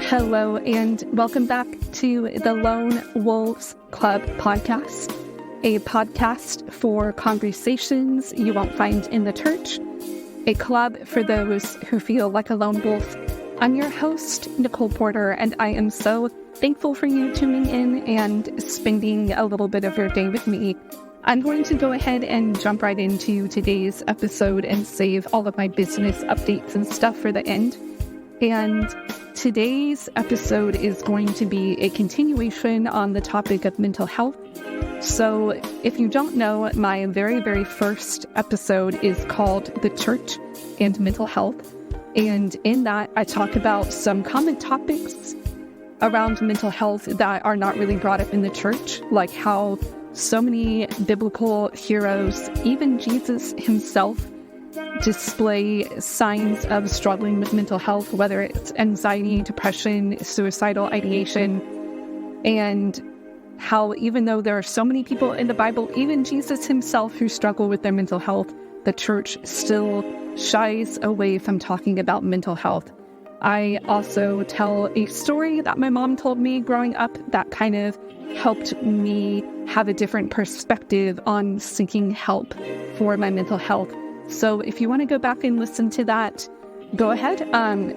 Hello, and welcome back to the Lone Wolves Club podcast, a podcast for conversations you won't find in the church, a club for those who feel like a lone wolf. I'm your host, Nicole Porter, and I am so thankful for you tuning in and spending a little bit of your day with me. I'm going to go ahead and jump right into today's episode and save all of my business updates and stuff for the end. And today's episode is going to be a continuation on the topic of mental health. So if you don't know, my very, very first episode is called The Church and Mental Health. And in that, I talk about some common topics around mental health that are not really brought up in the church, like how so many biblical heroes, even Jesus himself, display signs of struggling with mental health, whether it's anxiety, depression, suicidal ideation, and how even though there are so many people in the Bible, even Jesus himself, who struggle with their mental health, the church still shies away from talking about mental health. I also tell a story that my mom told me growing up that kind of helped me have a different perspective on seeking help for my mental health. So if you want to go back and listen to that, go ahead.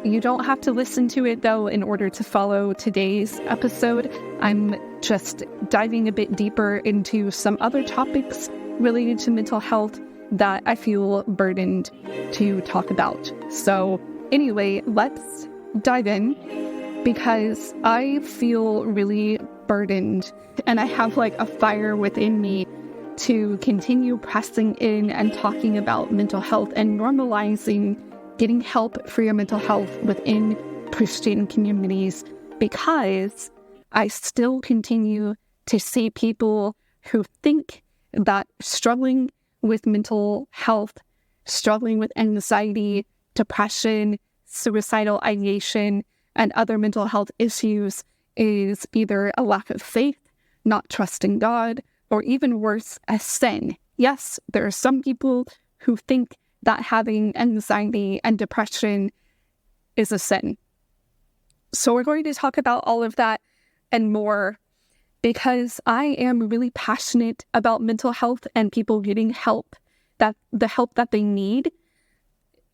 You don't have to listen to it, though, in order to follow today's episode. I'm just diving a bit deeper into some other topics related to mental health that I feel burdened to talk about. So anyway, let's dive in, because I feel really burdened and I have like a fire within me to continue pressing in and talking about mental health and normalizing getting help for your mental health within Christian communities, because I still continue to see people who think that struggling with mental health, struggling with anxiety, depression, suicidal ideation, and other mental health issues is either a lack of faith, not trusting God, or even worse, a sin. Yes, there are some people who think that having anxiety and depression is a sin. So we're going to talk about all of that and more, because I am really passionate about mental health and people getting help, the help that they need.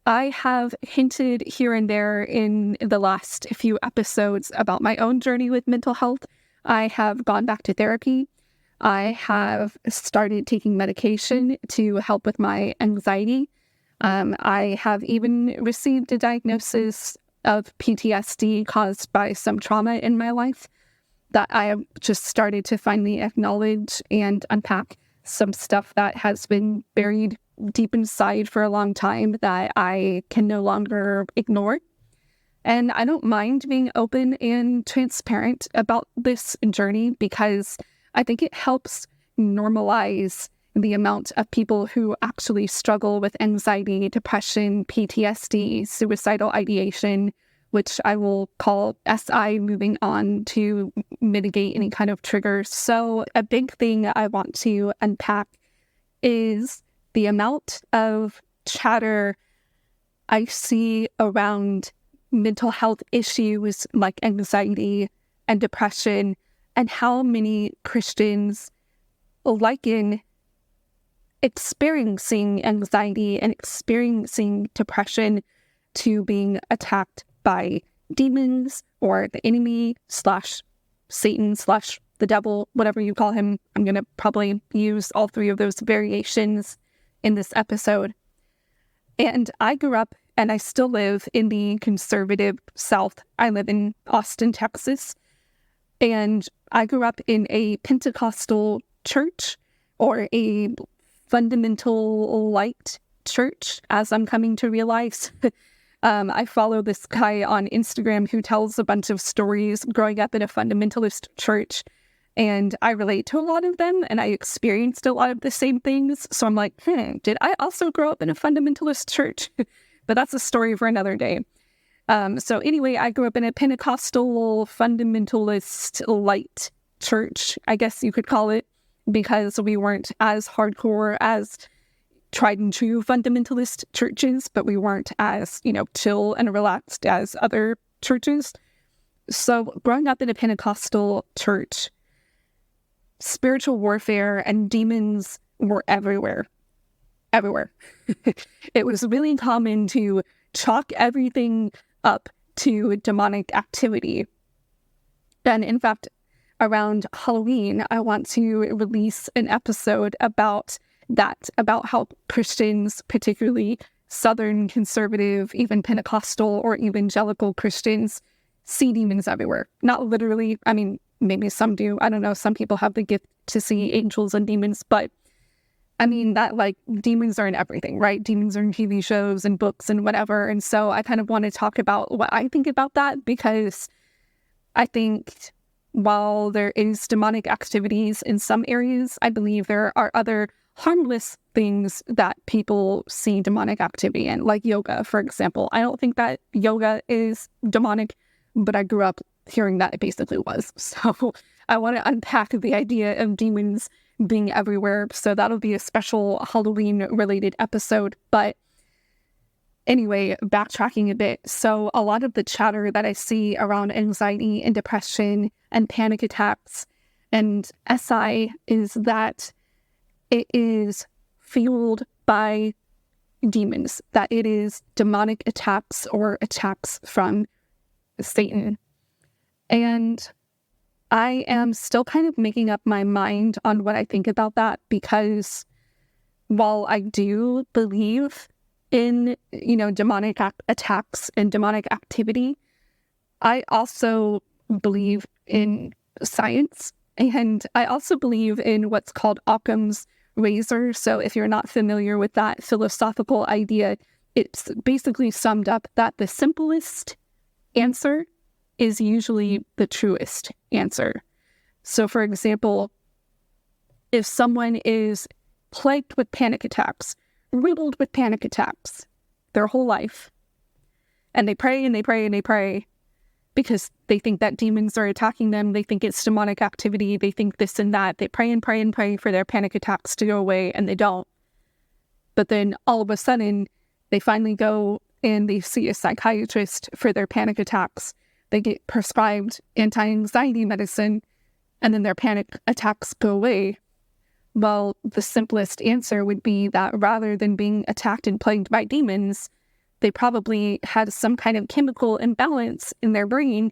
I have hinted here and there in the last few episodes about my own journey with mental health. I have gone back to therapy. I have started taking medication to help with my anxiety. I have even received a diagnosis of PTSD caused by some trauma in my life that I have just started to finally acknowledge and unpack some stuff that has been buried deep inside for a long time that I can no longer ignore. And I don't mind being open and transparent about this journey, because I think it helps normalize the amount of people who actually struggle with anxiety, depression, PTSD, suicidal ideation, which I will call SI, moving on to mitigate any kind of triggers. So a big thing I want to unpack is the amount of chatter I see around mental health issues like anxiety and depression, and how many Christians liken experiencing anxiety and experiencing depression to being attacked by demons or the enemy / Satan / the devil, whatever you call him. I'm going to probably use all three of those variations in this episode. And I grew up, and I still live, in the conservative South. I live in Austin, Texas. And I grew up in a Pentecostal church, or a fundamental light church, as I'm coming to realize. I follow this guy on Instagram who tells a bunch of stories growing up in a fundamentalist church, and I relate to a lot of them, and I experienced a lot of the same things. So I'm like, did I also grow up in a fundamentalist church? But that's a story for another day. So anyway, I grew up in a Pentecostal fundamentalist light church, I guess you could call it, because we weren't as hardcore as tried and true fundamentalist churches, but we weren't as, chill and relaxed as other churches. So growing up in a Pentecostal church, spiritual warfare and demons were everywhere. Everywhere. It was really common to chalk everything up to demonic activity. And in fact, around Halloween, I want to release an episode about that, about how Christians, particularly Southern conservative, even Pentecostal or evangelical Christians, see demons everywhere. Not literally. I mean, maybe some do. I don't know. Some people have the gift to see angels and demons, but I mean that like demons are in everything, right? Demons are in TV shows and books and whatever. And so I kind of want to talk about what I think about that, because I think while there is demonic activities in some areas, I believe there are other harmless things that people see demonic activity in, like yoga, for example. I don't think that yoga is demonic, but I grew up hearing that it basically was. So I want to unpack the idea of demons being everywhere. So that'll be a special Halloween-related episode. But anyway, backtracking a bit. So a lot of the chatter that I see around anxiety and depression and panic attacks and SI is that it is fueled by demons, that it is demonic attacks or attacks from Satan. And I am still kind of making up my mind on what I think about that, because while I do believe in, demonic attacks and demonic activity, I also believe in science, and I also believe in what's called Occam's razor. So if you're not familiar with that philosophical idea, it's basically summed up that the simplest answer is usually the truest answer. So for example, if someone is plagued with panic attacks, riddled with panic attacks their whole life, and they pray and they pray and they pray because they think that demons are attacking them, they think it's demonic activity, they think this and that, they pray and pray and pray for their panic attacks to go away, and they don't. But then all of a sudden, they finally go and they see a psychiatrist for their panic attacks. They get prescribed anti-anxiety medicine, and then their panic attacks go away. Well, the simplest answer would be that rather than being attacked and plagued by demons, they probably had some kind of chemical imbalance in their brain,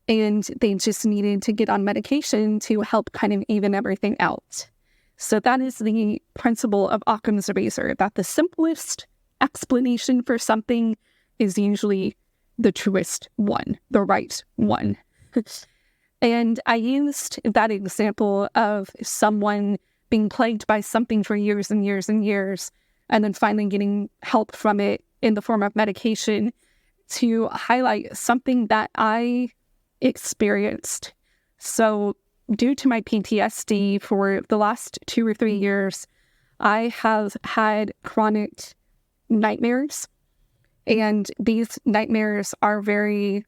and they just needed to get on medication to help kind of even everything out. So that is the principle of Occam's razor, that the simplest explanation for something is usually the truest one, the right one. And I used that example of someone being plagued by something for years and years and years, and then finally getting help from it in the form of medication to highlight something that I experienced. So due to my PTSD for the last 2 or 3 years, I have had chronic nightmares. And these nightmares are very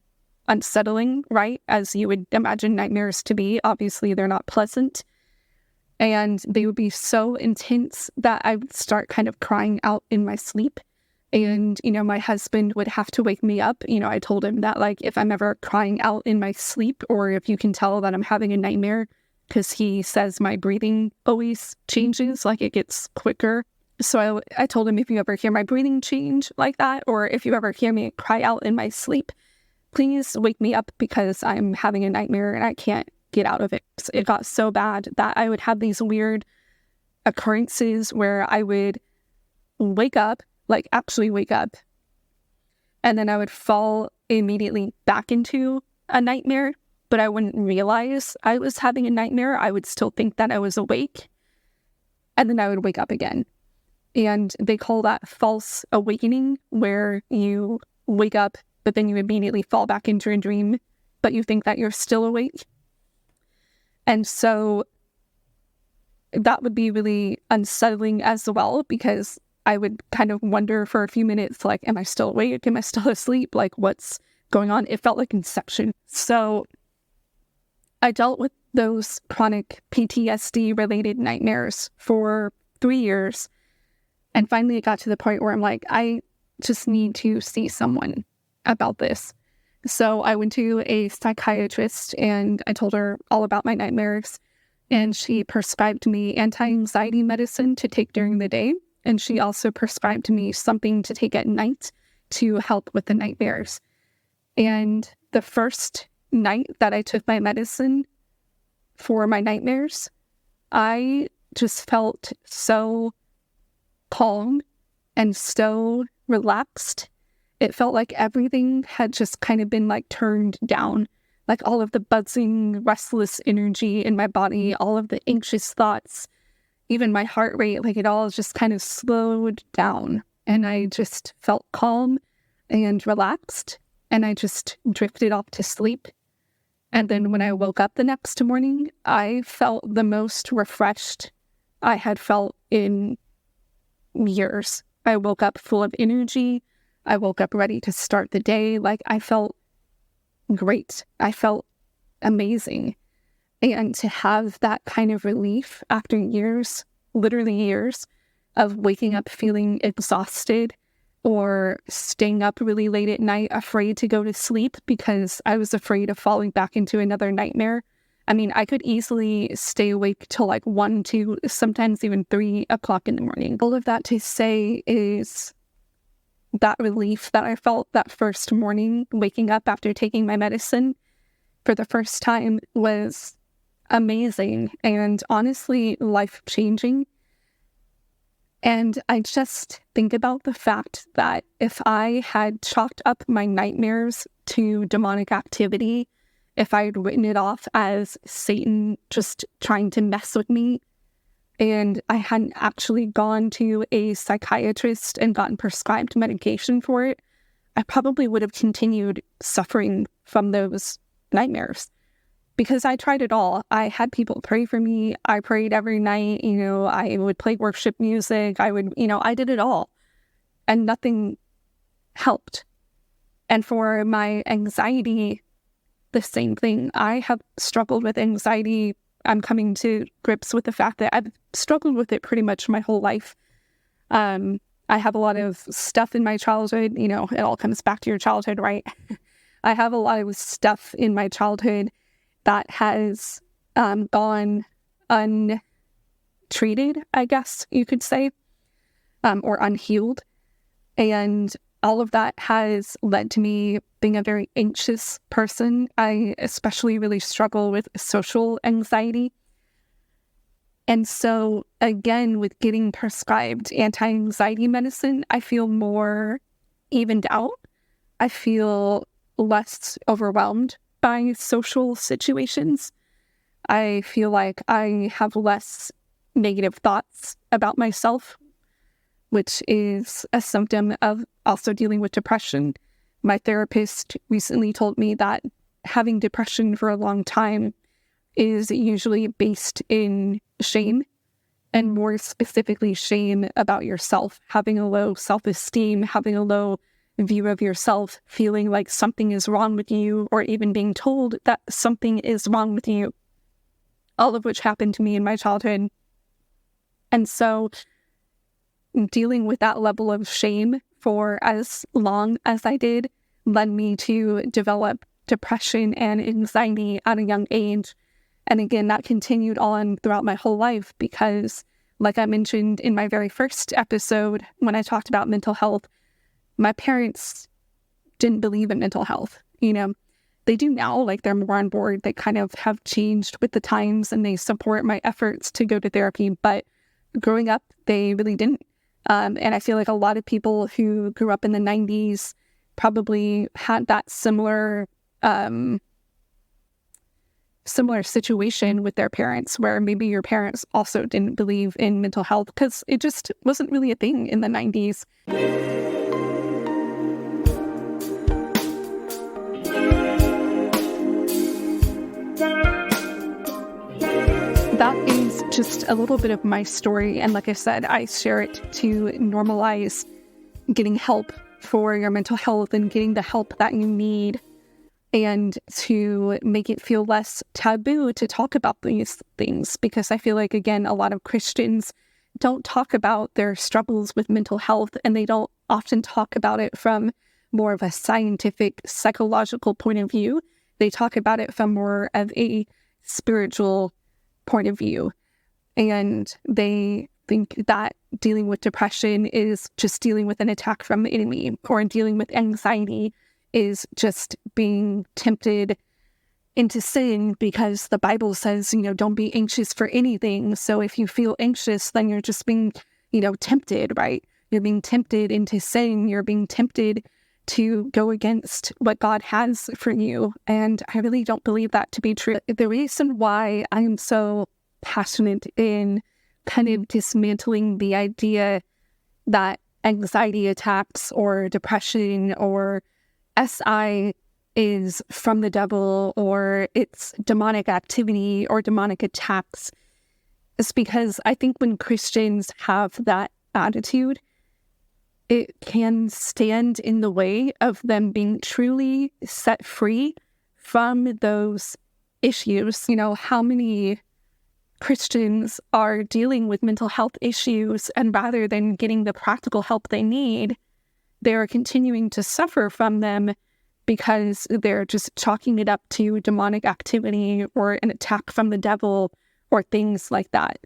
unsettling, right? As you would imagine nightmares to be. Obviously, they're not pleasant. And they would be so intense that I would start kind of crying out in my sleep. And, my husband would have to wake me up. I told him that, like, if I'm ever crying out in my sleep, or if you can tell that I'm having a nightmare, because he says my breathing always changes, like it gets quicker. So I told him, if you ever hear my breathing change like that, or if you ever hear me cry out in my sleep, please wake me up, because I'm having a nightmare and I can't get out of it. So it got so bad that I would have these weird occurrences where I would wake up, like actually wake up, and then I would fall immediately back into a nightmare, but I wouldn't realize I was having a nightmare. I would still think that I was awake, and then I would wake up again. And they call that false awakening, where you wake up, but then you immediately fall back into a dream, but you think that you're still awake. And so that would be really unsettling as well, because I would kind of wonder for a few minutes, like, am I still awake? Am I still asleep? Like, what's going on? It felt like Inception. So I dealt with those chronic PTSD-related nightmares for 3 years. And finally, it got to the point where I'm like, I just need to see someone about this. So I went to a psychiatrist and I told her all about my nightmares. And she prescribed me anti-anxiety medicine to take during the day. And she also prescribed me something to take at night to help with the nightmares. And the first night that I took my medicine for my nightmares, I just felt so calm and so relaxed. It felt like everything had just kind of been like turned down, like all of the buzzing, restless energy in my body, all of the anxious thoughts, even my heart rate, like it all just kind of slowed down. And I just felt calm and relaxed, and I just drifted off to sleep. And then when I woke up the next morning, I felt the most refreshed I had felt in years. I woke up full of energy. I woke up ready to start the day. Like I felt great. I felt amazing. And to have that kind of relief after years, literally years, of waking up feeling exhausted or staying up really late at night, afraid to go to sleep because I was afraid of falling back into another nightmare. I mean, I could easily stay awake till like 1, 2, sometimes even 3 o'clock in the morning. All of that to say is that relief that I felt that first morning, waking up after taking my medicine for the first time, was amazing and honestly life-changing. And I just think about the fact that if I had chalked up my nightmares to demonic activity, if I had written it off as Satan just trying to mess with me, and I hadn't actually gone to a psychiatrist and gotten prescribed medication for it, I probably would have continued suffering from those nightmares. Because I tried it all. I had people pray for me. I prayed every night. I would play worship music. I did it all. And nothing helped. And for my anxiety, the same thing. I have struggled with anxiety. I'm coming to grips with the fact that I've struggled with it pretty much my whole life. I have a lot of stuff in my childhood. It all comes back to your childhood, right? I have a lot of stuff in my childhood that has gone untreated, I guess you could say, or unhealed. And all of that has led to me being a very anxious person. I especially really struggle with social anxiety. And so, again, with getting prescribed anti-anxiety medicine, I feel more evened out. I feel less overwhelmed by social situations. I feel like I have less negative thoughts about myself, which is a symptom of also dealing with depression. My therapist recently told me that having depression for a long time is usually based in shame, and more specifically shame about yourself, having a low self-esteem, having a low view of yourself, feeling like something is wrong with you, or even being told that something is wrong with you, all of which happened to me in my childhood. And so dealing with that level of shame for as long as I did led me to develop depression and anxiety at a young age. And again, that continued on throughout my whole life because, like I mentioned in my very first episode when I talked about mental health, my parents didn't believe in mental health. They do now, like they're more on board. They kind of have changed with the times and they support my efforts to go to therapy. But growing up, they really didn't. And I feel like a lot of people who grew up in the 90s probably had that similar situation with their parents, where maybe your parents also didn't believe in mental health because it just wasn't really a thing in the 90s. That is just a little bit of my story. And like I said, I share it to normalize getting help for your mental health and getting the help that you need, and to make it feel less taboo to talk about these things. Because I feel like, again, a lot of Christians don't talk about their struggles with mental health, and they don't often talk about it from more of a scientific, psychological point of view. They talk about it from more of a spiritual point of view. And they think that dealing with depression is just dealing with an attack from the enemy, or dealing with anxiety is just being tempted into sin, because the Bible says, don't be anxious for anything. So if you feel anxious, then you're just being, tempted, right? You're being tempted into sin. You're being tempted to go against what God has for you. And I really don't believe that to be true. The reason why I am so passionate in kind of dismantling the idea that anxiety attacks or depression or SI is from the devil, or it's demonic activity or demonic attacks, is because I think when Christians have that attitude, it can stand in the way of them being truly set free from those issues. How many Christians are dealing with mental health issues, and rather than getting the practical help they need, they're continuing to suffer from them because they're just chalking it up to demonic activity or an attack from the devil or things like that.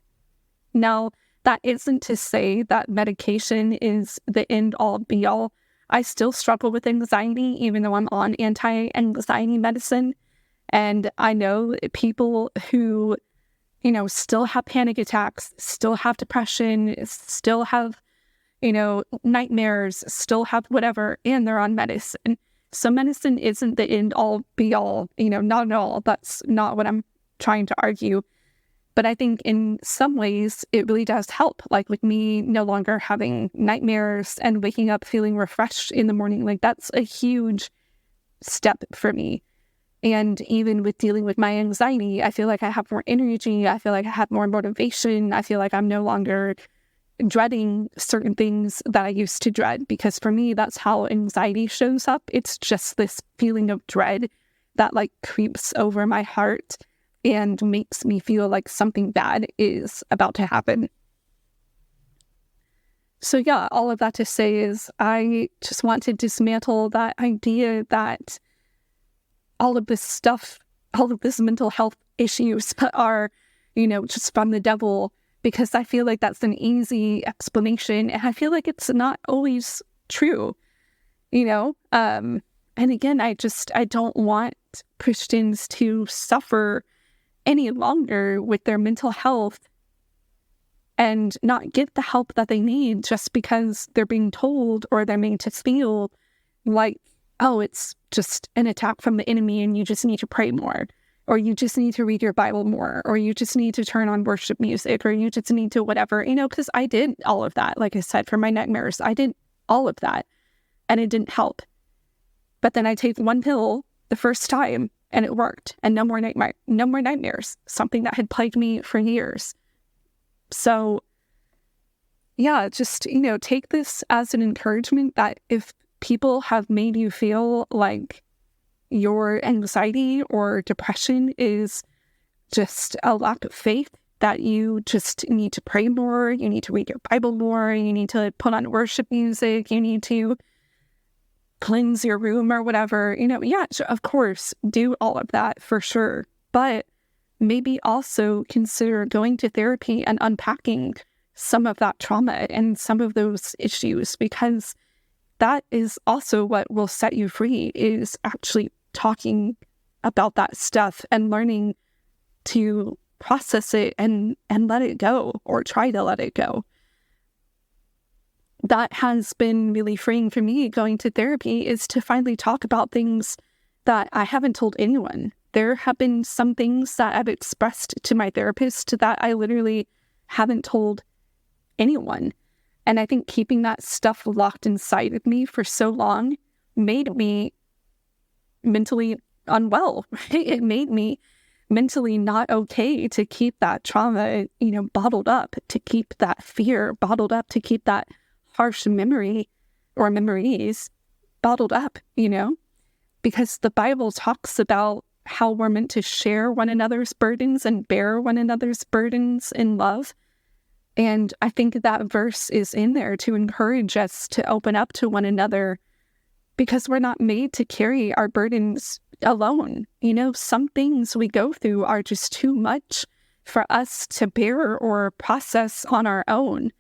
Now, that isn't to say that medication is the end-all be-all. I still struggle with anxiety, even though I'm on anti-anxiety medicine. And I know people who, still have panic attacks, still have depression, still have, nightmares, still have whatever, and they're on medicine. So medicine isn't the end-all be-all, not at all. That's not what I'm trying to argue. But I think in some ways it really does help. Like with me no longer having nightmares and waking up feeling refreshed in the morning, like that's a huge step for me. And even with dealing with my anxiety, I feel like I have more energy. I feel like I have more motivation. I feel like I'm no longer dreading certain things that I used to dread, because for me, that's how anxiety shows up. It's just this feeling of dread that creeps over my heart and makes me feel like something bad is about to happen. So yeah, all of that to say is I just want to dismantle that idea that all of this stuff, all of this mental health issues are, just from the devil, because I feel like that's an easy explanation. And I feel like it's not always true, And again, I don't want Christians to suffer any longer with their mental health and not get the help that they need just because they're being told or they're made to feel like, oh, it's just an attack from the enemy and you just need to pray more, or you just need to read your Bible more, or you just need to turn on worship music, or you just need to whatever, because I did all of that. Like I said, for my nightmares, I did all of that and it didn't help. But then I take one pill the first time and it worked, and no more nightmares, something that had plagued me for years. So yeah, just, take this as an encouragement that if people have made you feel like your anxiety or depression is just a lack of faith, that you just need to pray more, you need to read your Bible more, you need to put on worship music, you need to cleanse your room or whatever, yeah, of course, do all of that for sure. But maybe also consider going to therapy and unpacking some of that trauma and some of those issues, because that is also what will set you free, is actually talking about that stuff and learning to process it and let it go, or try to let it go. That has been really freeing for me, going to therapy, is to finally talk about things that I haven't told anyone. There have been some things that I've expressed to my therapist that I literally haven't told anyone. And I think keeping that stuff locked inside of me for so long made me mentally unwell. It made me mentally not okay to keep that trauma, bottled up, to keep that fear bottled up, to keep that harsh memory or memories bottled up, because the Bible talks about how we're meant to share one another's burdens and bear one another's burdens in love. And I think that verse is in there to encourage us to open up to one another because we're not made to carry our burdens alone. Some things we go through are just too much for us to bear or process on our own.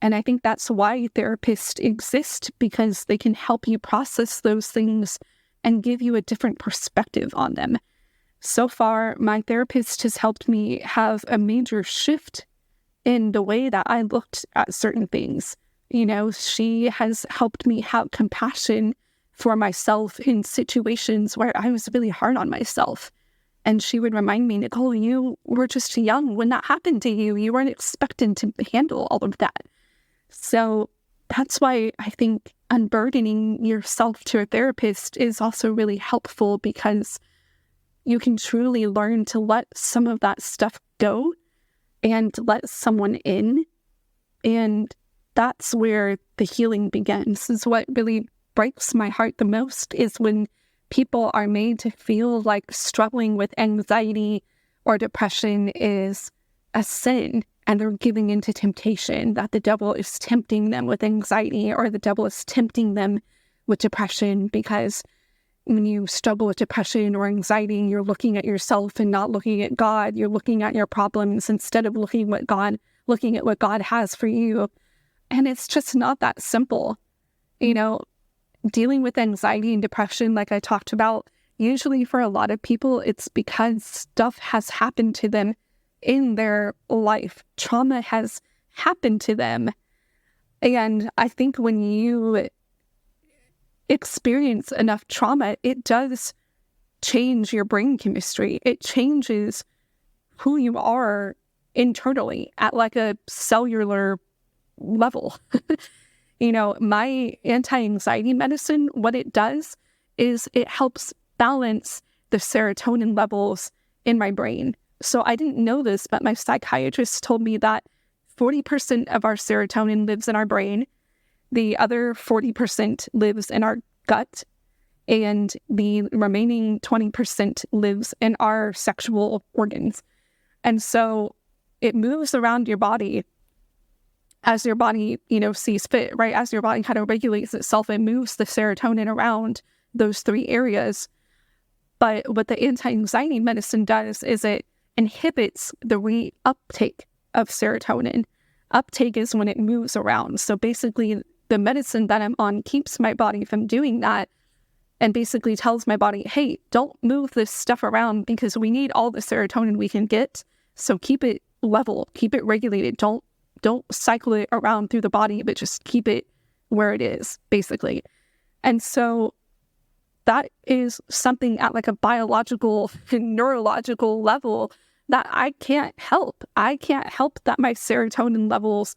And I think that's why therapists exist, because they can help you process those things and give you a different perspective on them. So far, my therapist has helped me have a major shift in the way that I looked at certain things. She has helped me have compassion for myself in situations where I was really hard on myself. And she would remind me, Nicole, you were just young when that happened to you. You weren't expected to handle all of that. So that's why I think unburdening yourself to a therapist is also really helpful, because you can truly learn to let some of that stuff go and let someone in. And that's where the healing begins. This is what really breaks my heart the most, is when people are made to feel like struggling with anxiety or depression is a sin, and they're giving into temptation, that the devil is tempting them with anxiety, or the devil is tempting them with depression. Because when you struggle with depression or anxiety, you're looking at yourself and not looking at God. You're looking at your problems instead of looking at what God has for you. And it's just not that simple. Dealing with anxiety and depression, like I talked about, usually for a lot of people, it's because stuff has happened to them in their life. Trauma has happened to them. And I think when you experience enough trauma, it does change your brain chemistry. It changes who you are internally at like a cellular level. My anti-anxiety medicine, what it does is it helps balance the serotonin levels in my brain. So I didn't know this, but my psychiatrist told me that 40% of our serotonin lives in our brain. The other 40% lives in our gut, and the remaining 20% lives in our sexual organs. And so it moves around your body as your body, sees fit, right? As your body kind of regulates itself, it moves the serotonin around those three areas. But what the anti-anxiety medicine does is it inhibits the reuptake of serotonin. Uptake is when it moves around. So basically, the medicine that I'm on keeps my body from doing that, and basically tells my body, hey, don't move this stuff around, because we need all the serotonin we can get. So keep it level, keep it regulated. Don't cycle it around through the body, but just keep it where it is, basically. And so that is something at like a biological and neurological level that I can't help. I can't help that my serotonin levels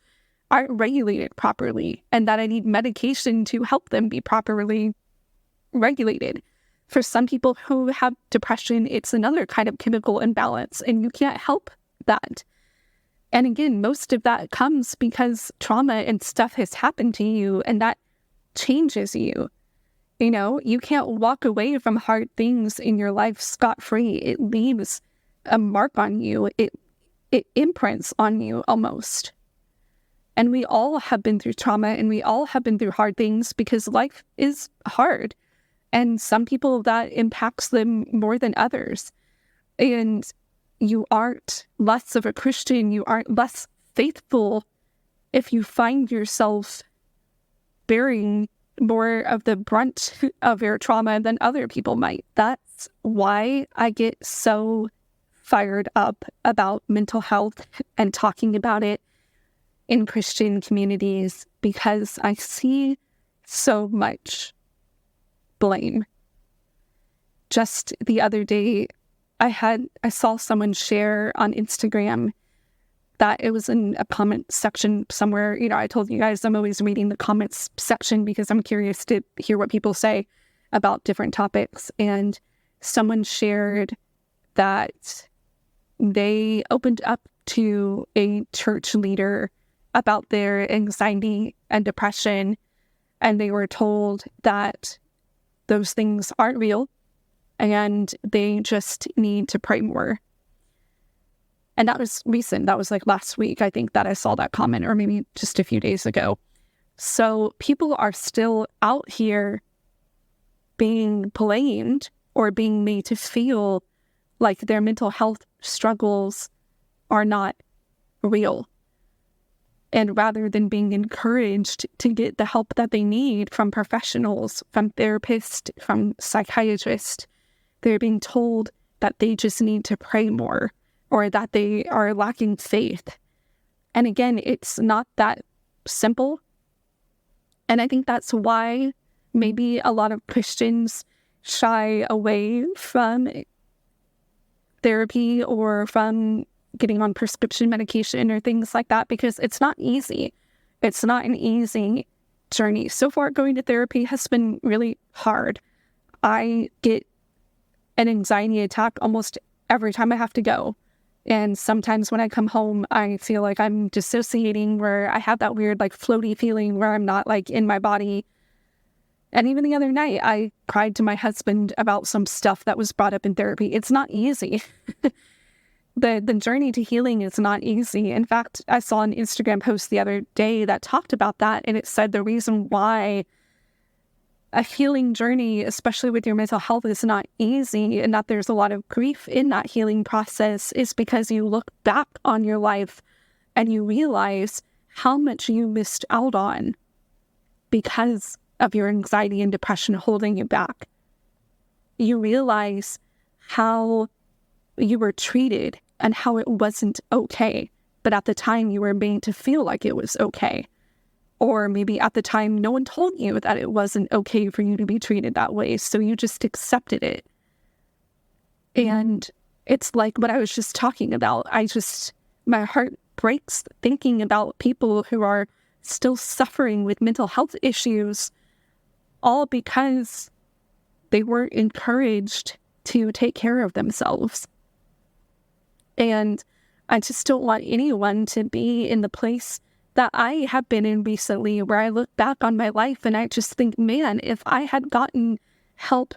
aren't regulated properly, and that I need medication to help them be properly regulated. For some people who have depression, it's another kind of chemical imbalance, and you can't help that. And again, most of that comes because trauma and stuff has happened to you, and that changes you. You can't walk away from hard things in your life scot-free. It leaves a mark on you. It imprints on you almost. And we all have been through trauma, and we all have been through hard things, because life is hard. And some people, that impacts them more than others. And you aren't less of a Christian, you aren't less faithful if you find yourself bearing more of the brunt of your trauma than other people might. That's why I get so fired up about mental health and talking about it in Christian communities, because I see so much blame. Just the other day, I saw someone share on Instagram that it was in a comment section somewhere. I told you guys I'm always reading the comments section because I'm curious to hear what people say about different topics. And someone shared that they opened up to a church leader about their anxiety and depression, and they were told that those things aren't real, and they just need to pray more. And that was recent. That was like last week, I think, that I saw that comment, or maybe just a few days ago. So people are still out here being blamed or being made to feel like their mental health struggles are not real. And rather than being encouraged to get the help that they need from professionals, from therapists, from psychiatrists, they're being told that they just need to pray more or that they are lacking faith. And again, it's not that simple. And I think that's why maybe a lot of Christians shy away from therapy or from getting on prescription medication or things like that, because it's not easy. It's not an easy journey. So far, going to therapy has been really hard. I get an anxiety attack almost every time I have to go. And sometimes when I come home, I feel like I'm dissociating, where I have that weird like floaty feeling where I'm not like in my body. And even the other night, I cried to my husband about some stuff that was brought up in therapy. It's not easy. The journey to healing is not easy. In fact, I saw an Instagram post the other day that talked about that, and it said the reason why a healing journey, especially with your mental health, is not easy and that there's a lot of grief in that healing process is because you look back on your life and you realize how much you missed out on because of your anxiety and depression holding you back. You realize how you were treated and how it wasn't okay, but at the time you were made to feel like it was okay. Or maybe at the time no one told you that it wasn't okay for you to be treated that way, so you just accepted it. And it's like what I was just talking about. My heart breaks thinking about people who are still suffering with mental health issues, all because they weren't encouraged to take care of themselves. And I just don't want anyone to be in the place that I have been in recently, where I look back on my life and I just think, man, if I had gotten help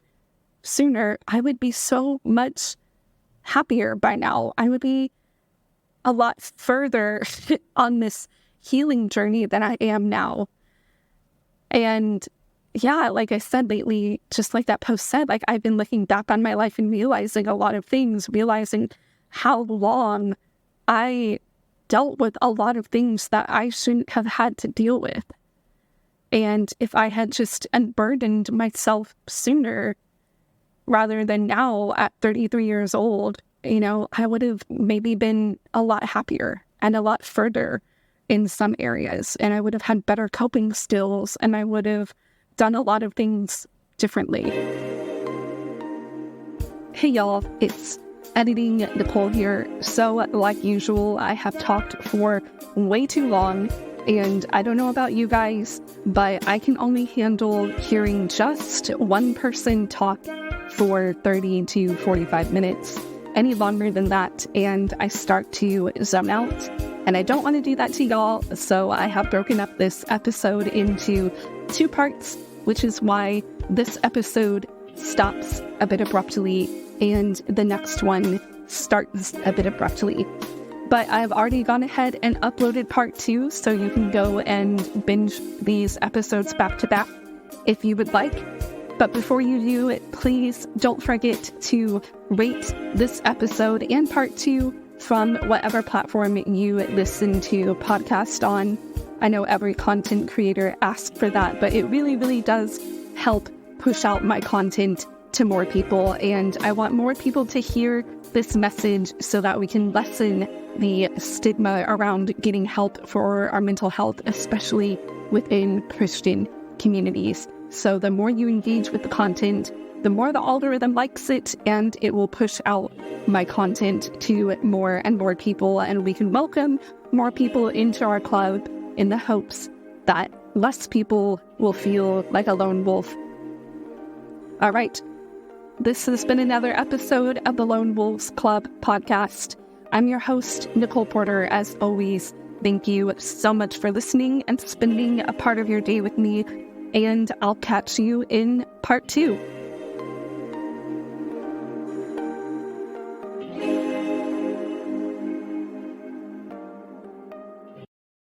sooner, I would be so much happier by now. I would be a lot further on this healing journey than I am now. And yeah, like I said lately, just like that post said, like I've been looking back on my life and realizing a lot of things, realizing how long I dealt with a lot of things that I shouldn't have had to deal with. And if I had just unburdened myself sooner rather than now at 33 years old, I would have maybe been a lot happier and a lot further in some areas. And I would have had better coping skills and I would have done a lot of things differently. Hey y'all, it's Editing Nicole here. So like usual, I have talked for way too long, and I don't know about you guys, but I can only handle hearing just one person talk for 30 to 45 minutes. Any longer than that, and I start to zone out. And I don't want to do that to y'all, so I have broken up this episode into 2 parts, which is why this episode stops a bit abruptly and the next one starts a bit abruptly. But I've already gone ahead and uploaded part 2, so you can go and binge these episodes back to back if you would like. But before you do it, please don't forget to rate this episode and part 2 from whatever platform you listen to podcast on. I know every content creator asks for that, but it really, really does help push out my content to more people. And I want more people to hear this message so that we can lessen the stigma around getting help for our mental health, especially within Christian communities. So the more you engage with the content, the more the algorithm likes it, and it will push out my content to more and more people, and we can welcome more people into our club in the hopes that less people will feel like a lone wolf. All right. This has been another episode of the Lone Wolves Club podcast. I'm your host, Nicole Porter. As always, thank you so much for listening and spending a part of your day with me, and I'll catch you in part 2.